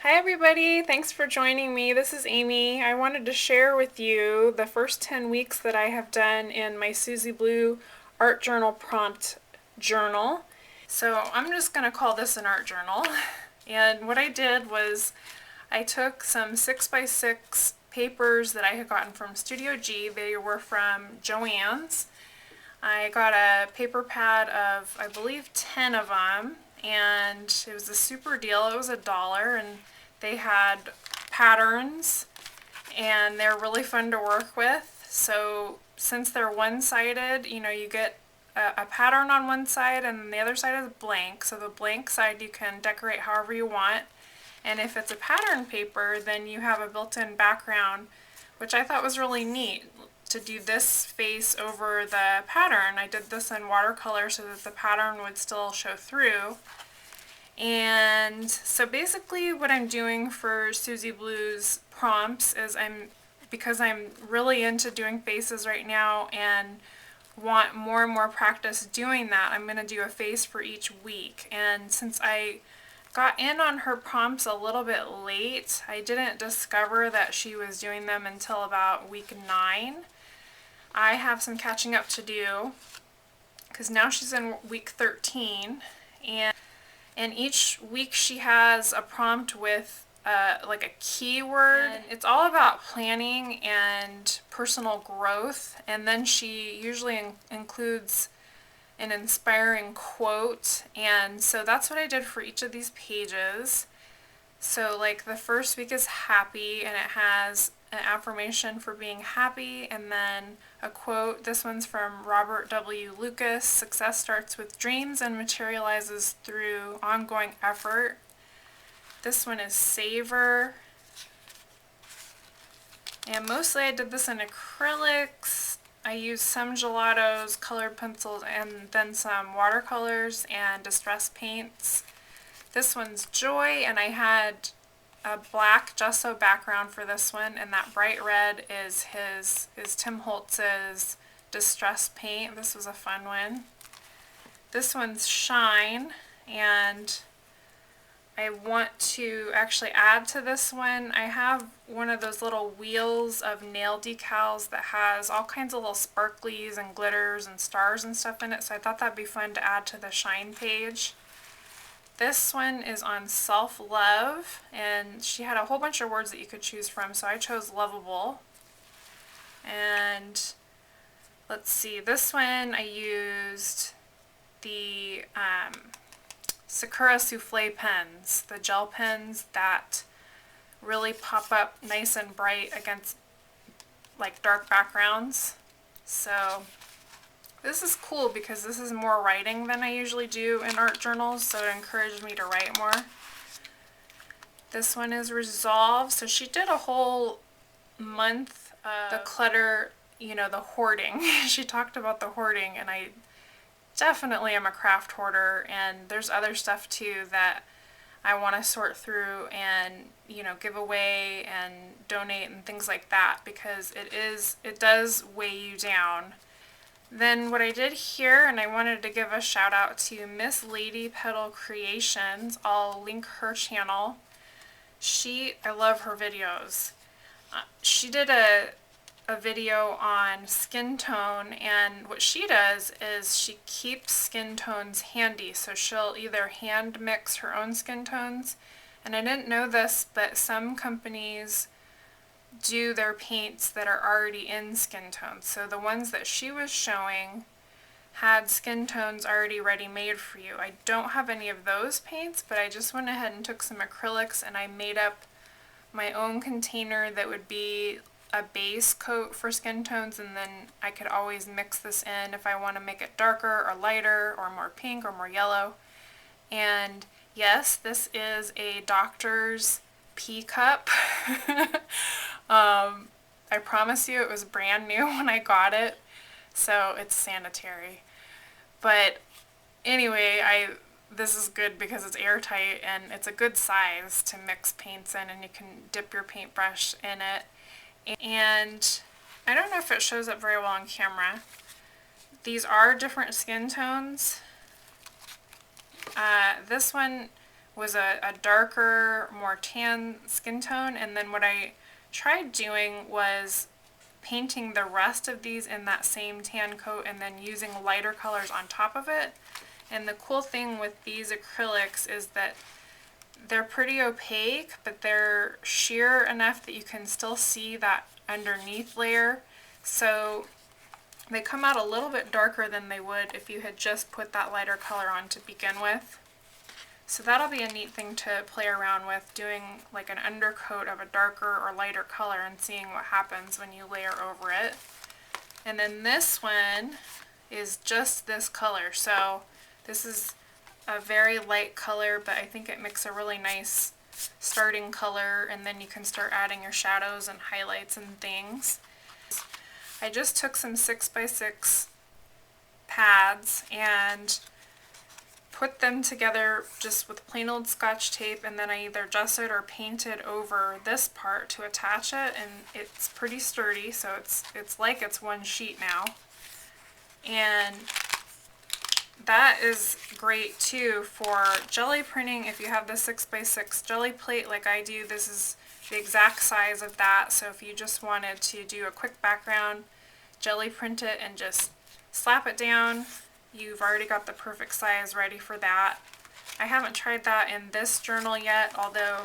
Hi everybody, thanks for joining me. This is Amy. I wanted to share with you the first 10 weeks that I have done in my Susie Blue Art Journal Prompt Journal. So I'm just going to call this an art journal. And what I did was I took some 6x6 papers that I had gotten from Studio G. They were from Joann's. I got a paper pad of, I believe, 10 of them, and it was a super deal. It was $1, and they had patterns, and they're really fun to work with. So since they're one-sided, you get a pattern on one side, and the other side is blank. So the blank side you can decorate however you want. And if it's a pattern paper, then you have a built-in background, which I thought was really neat to do this face over the pattern. I did this in watercolor so that the pattern would still show through. And so basically what I'm doing for Susie Blue's prompts is because I'm really into doing faces right now and want more and more practice doing that, I'm going to do a face for each week. And since I got in on her prompts a little bit late, I didn't discover that she was doing them until about week 9. I have some catching up to do because now she's in week 13, and each week she has a prompt with like a keyword. And it's all about planning and personal growth, and then she usually includes an inspiring quote, and so that's what I did for each of these pages. So like the first week is happy, and it has an affirmation for being happy, and then a quote. This one's from Robert W. Lucas: "Success starts with dreams and materializes through ongoing effort." This one is savor. And mostly I did this in acrylics. I used some gelatos, colored pencils, and then some watercolors and distress paints. This one's joy, and I had a black gesso background for this one, and that bright red is Tim Holtz's distress paint. This was a fun one. This one's shine, and I want to actually add to this one. I have one of those little wheels of nail decals that has all kinds of little sparklies and glitters and stars and stuff in it, so I thought that'd be fun to add to the shine page. This one is on self-love, and she had a whole bunch of words that you could choose from, so I chose lovable. And let's see, this one I used the Sakura Souffle pens, the gel pens that really pop up nice and bright against like dark backgrounds. So this is cool because this is more writing than I usually do in art journals, so it encouraged me to write more. This one is resolve. So she did a whole month of the clutter, the hoarding. She talked about the hoarding, and I definitely am a craft hoarder, and there's other stuff too that I want to sort through and give away and donate and things like that, because it does weigh you down. Then what I did here, and I wanted to give a shout out to Miss Lady Petal Creations. I'll link her channel. I love her videos. She did a video on skin tone, and what she does is she keeps skin tones handy, so she'll either hand mix her own skin tones, and I didn't know this, but some companies do their paints that are already in skin tones. So the ones that she was showing had skin tones already ready-made for you. I don't have any of those paints, but I just went ahead and took some acrylics, and I made up my own container that would be a base coat for skin tones, and then I could always mix this in if I want to make it darker or lighter or more pink or more yellow. And yes, this is a doctor's pee cup. I promise you it was brand new when I got it, so it's sanitary. But anyway, this is good because it's airtight and it's a good size to mix paints in, and you can dip your paintbrush in it. And I don't know if it shows up very well on camera. These are different skin tones. This one was a darker, more tan skin tone, and then what I tried doing was painting the rest of these in that same tan coat and then using lighter colors on top of it. And the cool thing with these acrylics is that they're pretty opaque, but they're sheer enough that you can still see that underneath layer. So they come out a little bit darker than they would if you had just put that lighter color on to begin with. So that'll be a neat thing to play around with, doing like an undercoat of a darker or lighter color and seeing what happens when you layer over it. And then this one is just this color. So this is a very light color, but I think it makes a really nice starting color, and then you can start adding your shadows and highlights and things. I just took some 6x6 pads and put them together just with plain old Scotch tape, and then I either gessoed or painted over this part to attach it, and it's pretty sturdy, so it's like it's one sheet now. And that is great too for jelly printing. If you have the 6x6 jelly plate like I do, this is the exact size of that. So if you just wanted to do a quick background, jelly print it and just slap it down, you've already got the perfect size ready for that. I haven't tried that in this journal yet, although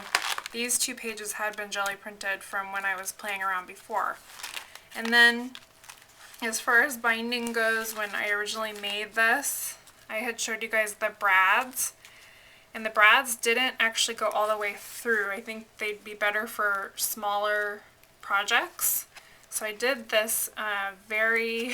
these 2 pages had been jelly printed from when I was playing around before. And then as far as binding goes, when I originally made this, I had showed you guys the brads, and the brads didn't actually go all the way through. I think they'd be better for smaller projects. So I did this very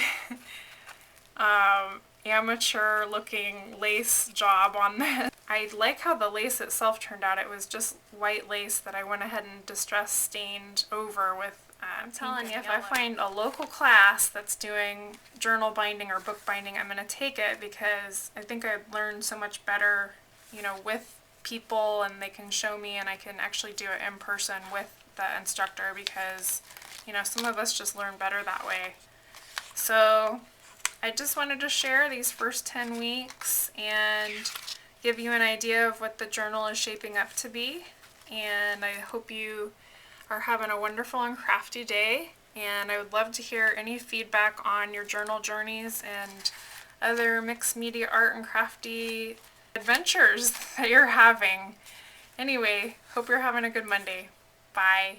amateur looking lace job on this. I like how the lace itself turned out. It was just white lace that I went ahead and distress stained over with I'm telling you, if I find a local class that's doing journal binding or book binding, I'm going to take it, because I think I've learned so much better, you know, with people, and they can show me and I can actually do it in person with the instructor, because, you know, some of us just learn better that way. So I just wanted to share these first 10 weeks and give you an idea of what the journal is shaping up to be, and I hope you are having a wonderful and crafty day, and I would love to hear any feedback on your journal journeys and other mixed media art and crafty adventures that you're having. Anyway, hope you're having a good Monday. Bye.